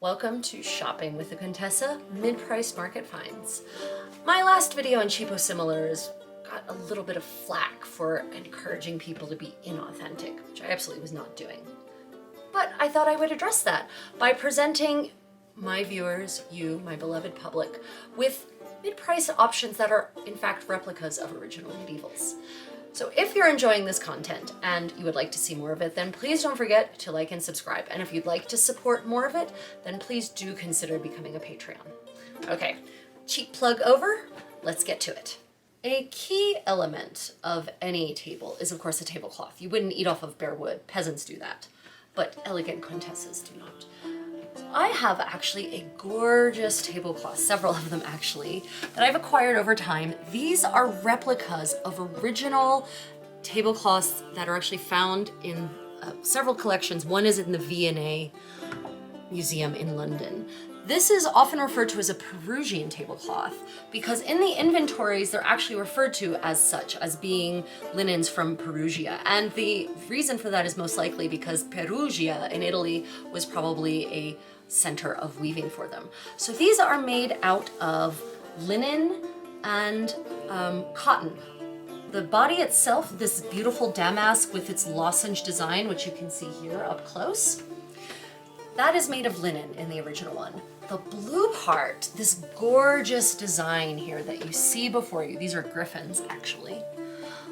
Welcome to Shopping with the Contessa Mid-Price Market Finds. My last video on cheapo similars got a little bit of flack for encouraging people to be inauthentic, which I absolutely was not doing. But I thought I would address that by presenting my viewers, you, my beloved public, with mid-price options that are in fact replicas of original medievals. So if you're enjoying this content and you would like to see more of it, then please don't forget to like and subscribe. And if you'd like to support more of it, then please do consider becoming a Patreon. Okay, cheap plug over, let's get to it. A key element of any table is of course a tablecloth. You wouldn't eat off of bare wood, peasants do that, but elegant contessas do not. I have actually a gorgeous tablecloth, several of them actually, that I've acquired over time. These are replicas of original tablecloths that are actually found in several collections. One is in the V&A Museum in London. This is often referred to as a Perugian tablecloth because in the inventories they're actually referred to as such, as being linens from Perugia. And the reason for that is most likely because Perugia in Italy was probably a center of weaving for them. So these are made out of linen and cotton. The body itself, this beautiful damask with its lozenge design, which you can see here up close, that is made of linen in the original one. The blue part, this gorgeous design here that you see before you, these are griffins actually,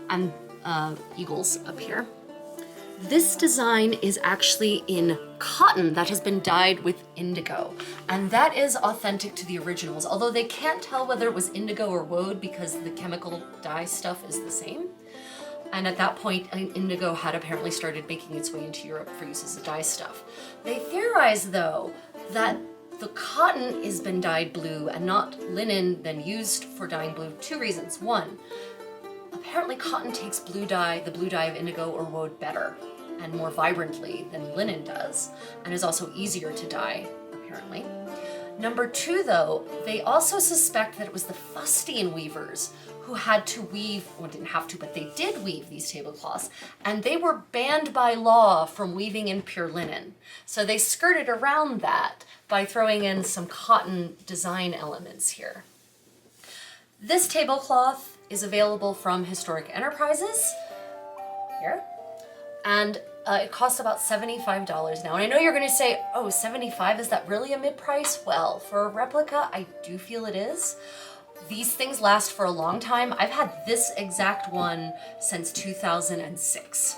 and eagles up here. This design is actually in cotton that has been dyed with indigo, and that is authentic to the originals, although they can't tell whether it was indigo or woad because the chemical dye stuff is the same. And at that point, indigo had apparently started making its way into Europe for use as a dye stuff. They theorize, though, that the cotton has been dyed blue and not linen then used for dyeing blue. Two reasons. One, apparently cotton takes blue dye, the blue dye of indigo or woad, better and more vibrantly than linen does, and is also easier to dye, apparently. Number two, though, they also suspect that it was the fustian weavers who had to weave, well, didn't have to, but they did weave these tablecloths, and they were banned by law from weaving in pure linen. So they skirted around that by throwing in some cotton design elements here. This tablecloth is available from Historic Enterprises, here, and it costs about $75 now. And I know you're gonna say, oh, $75, is that really a mid-price? Well, for a replica, I do feel it is. These things last for a long time. I've had this exact one since 2006.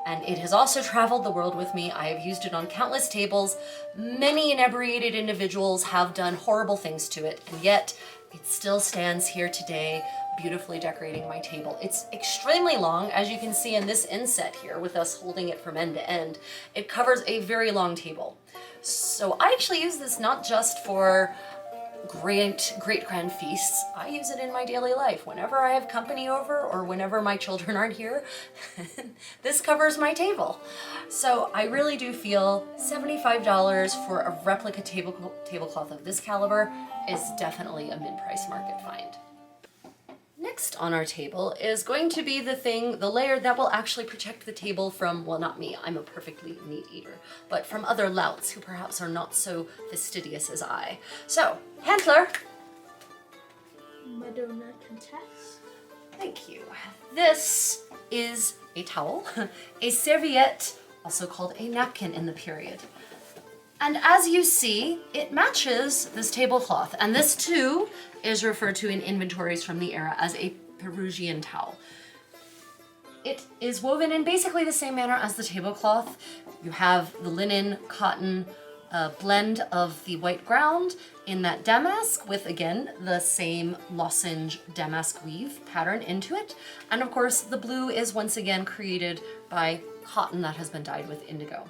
And it has also traveled the world with me. I have used it on countless tables. Many inebriated individuals have done horrible things to it, and yet it still stands here today, beautifully decorating my table. It's extremely long, as you can see in this inset here with us holding it from end to end. It covers a very long table. So I actually use this not just for great grand feasts. I use it in my daily life. Whenever I have company over or whenever my children aren't here, this covers my table. So I really do feel $75 for a replica tablecloth of this caliber is definitely a mid-price market find. Next on our table is going to be the layer that will actually protect the table from, well, not me, I'm a perfectly neat eater, but from other louts who perhaps are not so fastidious as I. So, Handler. Madonna Contessa. Thank you. This is a towel, a serviette, also called a napkin in the period. And as you see, it matches this tablecloth. And this too is referred to in inventories from the era as a Perugian towel. It is woven in basically the same manner as the tablecloth. You have the linen, cotton, blend of the white ground in that damask with, again, the same lozenge damask weave pattern into it. And of course, the blue is once again created by cotton that has been dyed with indigo.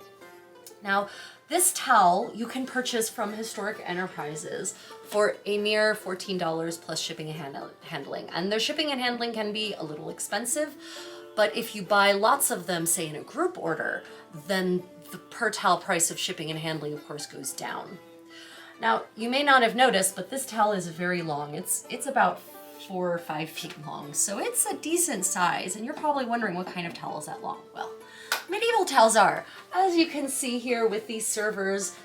Now, this towel you can purchase from Historic Enterprises for a mere $14 plus shipping and handling. And their shipping and handling can be a little expensive, but if you buy lots of them, say in a group order, then the per towel price of shipping and handling, of course, goes down. Now, you may not have noticed, but this towel is very long. It's about 4 or 5 feet long, so it's a decent size, and you're probably wondering what kind of towel is that long. Well, medieval towels are, as you can see here with these servers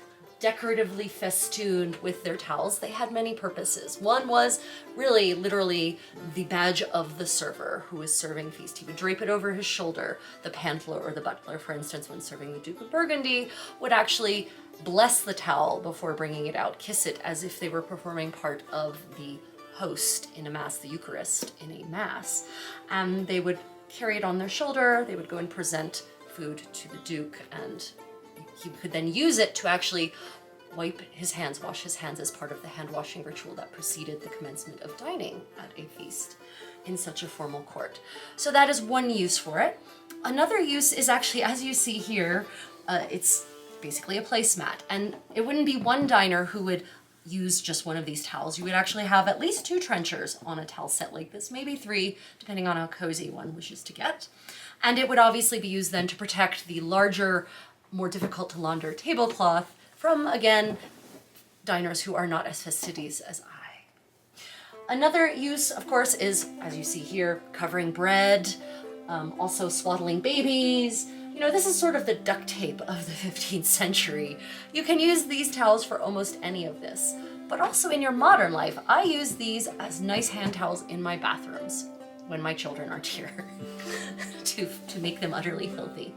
decoratively festooned with their towels. They had many purposes. One was really literally the badge of the server who was serving feast. He would drape it over his shoulder. The pantler or the butler, for instance, when serving the Duke of Burgundy, would actually bless the towel before bringing it out, kiss it as if they were performing part of the host in a mass, the Eucharist in a mass. And they would carry it on their shoulder. They would go and present food to the Duke, and he could then use it to actually wipe his hands, wash his hands as part of the hand washing ritual that preceded the commencement of dining at a feast in such a formal court. So that is one use for it. Another use is actually, as you see here, it's basically a placemat, and it wouldn't be one diner who would use just one of these towels. You would actually have at least 2 trenchers on a towel set like this, maybe 3, depending on how cozy one wishes to get. And it would obviously be used then to protect the larger, more difficult to launder tablecloth from, again, diners who are not as fastidious as I. Another use, of course, is, as you see here, covering bread, also swaddling babies. You know, this is sort of the duct tape of the 15th century. You can use these towels for almost any of this, but also in your modern life. I use these as nice hand towels in my bathrooms when my children aren't here to make them utterly filthy.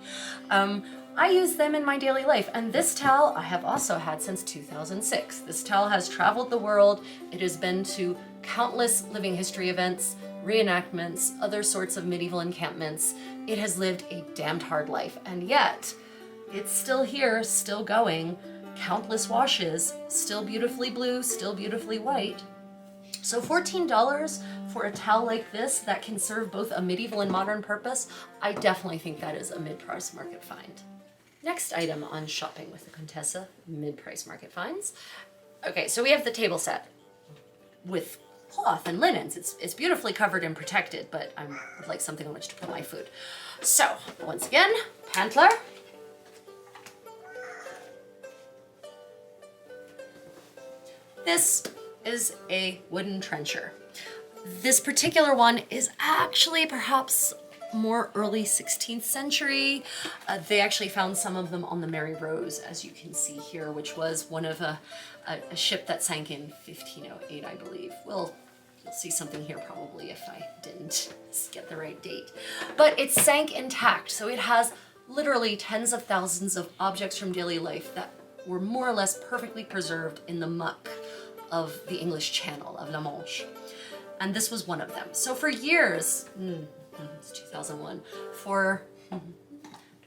I use them in my daily life, and this towel I have also had since 2006. This towel has traveled the world. It has been to countless living history events, reenactments, other sorts of medieval encampments. It has lived a damned hard life, and yet it's still here, still going, countless washes, still beautifully blue, still beautifully white. So $14 for a towel like this that can serve both a medieval and modern purpose, I definitely think that is a mid-price market find. Next item on Shopping with the Contessa, mid-price market finds. Okay, so we have the table set with cloth and linens. It's beautifully covered and protected, but I would like something on which to put my food. So, once again, pantler. This is a wooden trencher. This particular one is actually perhaps more early 16th century. They actually found some of them on the Mary Rose, as you can see here, which was one of a ship that sank in 1508, I believe. You'll see something here probably if I didn't get the right date. But it sank intact, so it has literally tens of thousands of objects from daily life that were more or less perfectly preserved in the muck of the English Channel, of La Manche. And this was one of them. So for years, it's 2001, for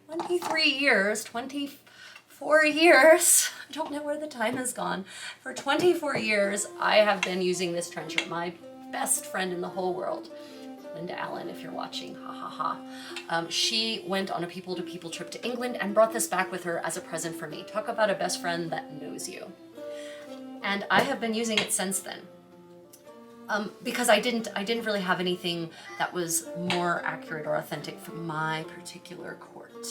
23 years, 24 years, I don't know where the time has gone. For 24 years, I have been using this trencher. My best friend in the whole world, Linda Allen, if you're watching, ha ha ha. She went on a people-to-people trip to England and brought this back with her as a present for me. Talk about a best friend that knows you. And I have been using it since then. Because I didn't really have anything that was more accurate or authentic for my particular court.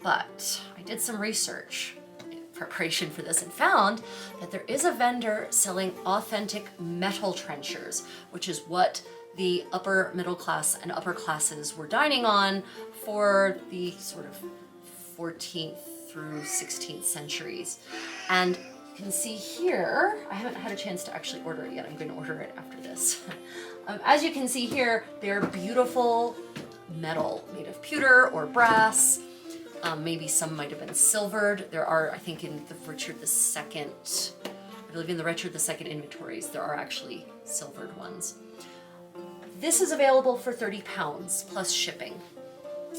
But I did some research in preparation for this and found that there is a vendor selling authentic metal trenchers, which is what the upper middle class and upper classes were dining on for the sort of 14th through 16th centuries. And you can see here, I haven't had a chance to actually order it yet. I'm going to order it after this. As you can see here, they're beautiful metal made of pewter or brass. Maybe some might have been silvered. There are, I think in the Richard II, I believe in the Richard II inventories, there are actually silvered ones. This is available for £30 plus shipping.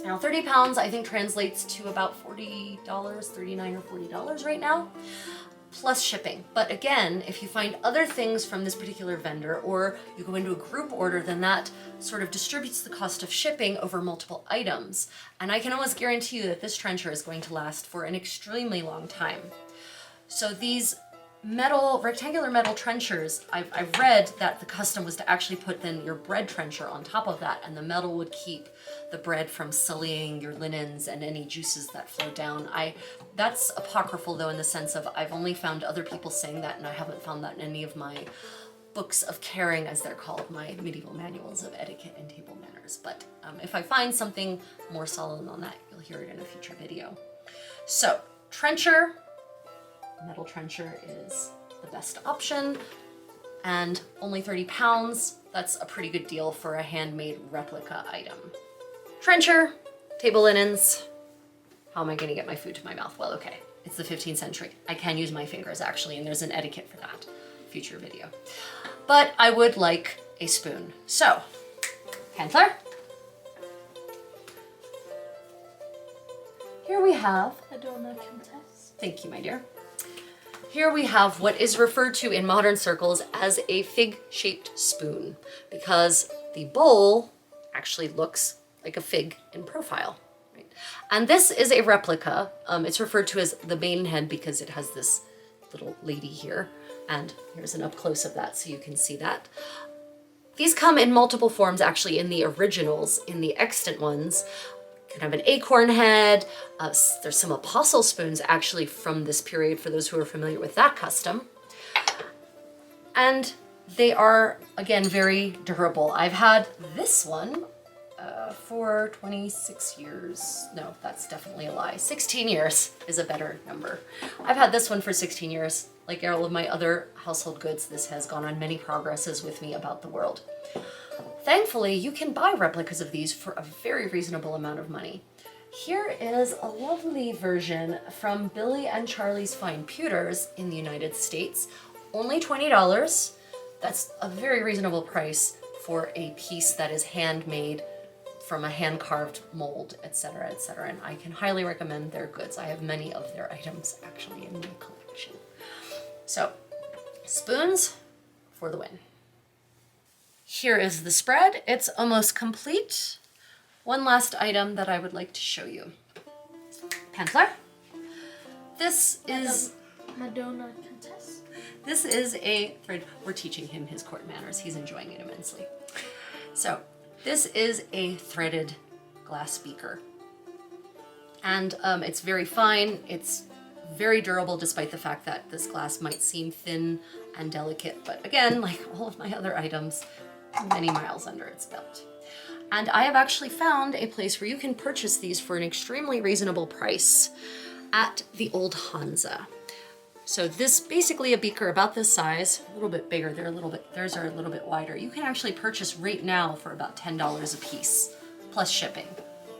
Now 30 pounds I think translates to about $40, $39 or $40 right now, plus shipping. But again, if you find other things from this particular vendor or you go into a group order, then that sort of distributes the cost of shipping over multiple items. And I can almost guarantee you that this trencher is going to last for an extremely long time. So these rectangular metal trenchers, I've read that the custom was to actually put then your bread trencher on top of that, and the metal would keep the bread from sullying your linens and any juices that flow down. That's apocryphal though, in the sense of I've only found other people saying that, and I haven't found that in any of my books of caring, as they're called, my medieval manuals of etiquette and table manners. But if I find something more solid on that, you'll hear it in a future video. So, trencher, metal trencher is the best option, and only 30 pounds. That's a pretty good deal for a handmade replica item. Trencher, table linens. How am I gonna get my food to my mouth? Well, okay, it's the 15th century. I can use my fingers actually, and there's an etiquette for that. Future video. But I would like a spoon. So, Handler. Here we have I don't know, Contessa. Thank you, my dear. Here we have what is referred to in modern circles as a fig-shaped spoon, because the bowl actually looks like a fig in profile. Right? And this is a replica. It's referred to as the maidenhead because it has this little lady here. And here's an up close of that so you can see that. These come in multiple forms actually in the originals, in the extant ones. You can have an acorn head. There's some apostle spoons actually from this period for those who are familiar with that custom. And they are, again, very durable. I've had this one for 26 years. No, that's definitely a lie. 16 years is a better number. I've had this one for 16 years. Like all of my other household goods, this has gone on many progresses with me about the world. Thankfully, you can buy replicas of these for a very reasonable amount of money. Here is a lovely version from Billy and Charlie's Fine Pewters in the United States. Only $20. That's a very reasonable price for a piece that is handmade from a hand-carved mold, etc., etc. And I can highly recommend their goods. I have many of their items actually in my collection. So, spoons for the win. Here is the spread. It's almost complete. One last item that I would like to show you. Pantler. This is Madonna Contessa. This is a thread. We're teaching him his court manners. He's enjoying it immensely. So this is a threaded glass beaker. And it's very fine. It's very durable despite the fact that this glass might seem thin and delicate. But again, like all of my other items, many miles under its belt. And I have actually found a place where you can purchase these for an extremely reasonable price at the Old Hansa. So this basically a beaker about this size, a little bit bigger, theirs are a little bit wider. You can actually purchase right now for about $10 a piece, plus shipping.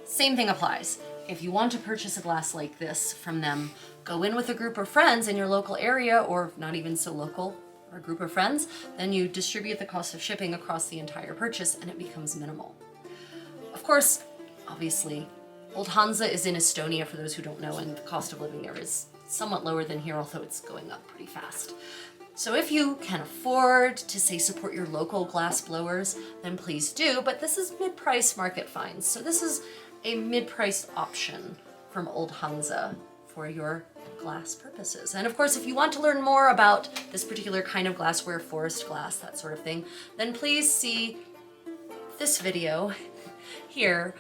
Same thing applies. If you want to purchase a glass like this from them, go in with a group of friends in your local area, or not even so local, or a group of friends, then you distribute the cost of shipping across the entire purchase and it becomes minimal. Of course, obviously, Old Hansa is in Estonia for those who don't know, and the cost of living there is somewhat lower than here, although it's going up pretty fast. So if you can afford to, say, support your local glass blowers, then please do, but this is mid-price market finds. So this is a mid-priced option from Old Hansa for your glass purposes. And of course, if you want to learn more about this particular kind of glassware, forest glass, that sort of thing, then please see this video here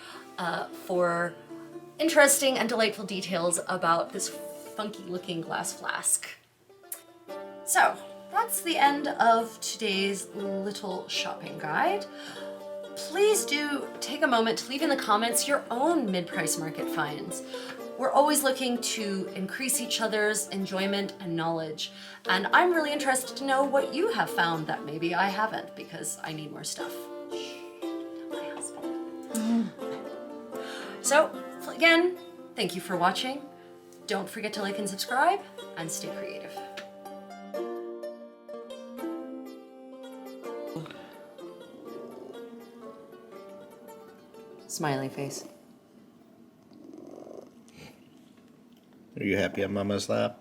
for interesting and delightful details about this funky looking glass flask. So that's the end of today's little shopping guide. Please do take a moment to leave in the comments your own mid-price market finds. We're always looking to increase each other's enjoyment and knowledge. And I'm really interested to know what you have found that maybe I haven't, because I need more stuff. My husband. So again, thank you for watching. Don't forget to like and subscribe, and stay creative. Smiley face. Are you happy on Mama's lap?